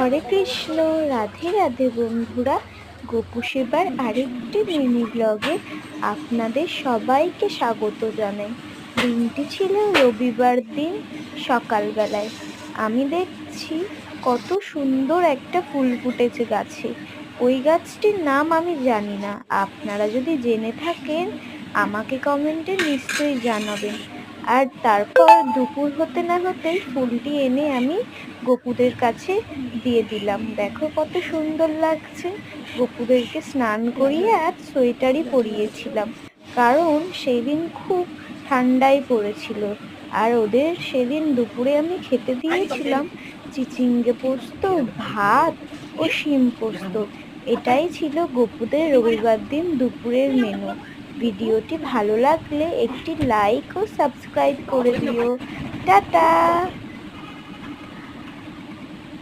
হরে কৃষ্ণ, রাধে রাধে বন্ধুরা। গোপু সেবার আরেকটি মিনি ব্লগে আপনাদের সবাইকে স্বাগত জানাই। দিনটি ছিল রবিবার দিন সকালবেলায়। আমি দেখছি কত সুন্দর একটা ফুল ফুটেছে গাছে। ওই গাছটির নাম আমি জানি না, আপনারা যদি জেনে থাকেন আমাকে কমেন্টে নিশ্চয়ই জানাবেন। আর তারপর দুপুর হতে না হতেই ফুলটি এনে আমি গপুদের কাছে দিয়ে দিলাম। দেখো কত সুন্দর লাগছে। গপুদেরকে স্নান করিয়ে আর সোয়েটারই পরিয়েছিলাম, কারণ সেই দিন খুব ঠান্ডাই পড়েছিল। আর ওদের সেদিন দুপুরে আমি খেতে দিয়েছিলাম চিচিঙ্গে পোস্ত, ভাত ও শিম পোস্ত। এটাই ছিল গপুদের রবিবার দিন দুপুরের মেনু। ভিডিওটি ভালো লাগলে একটি লাইক ও সাবস্ক্রাইব করে দিও। টাটা।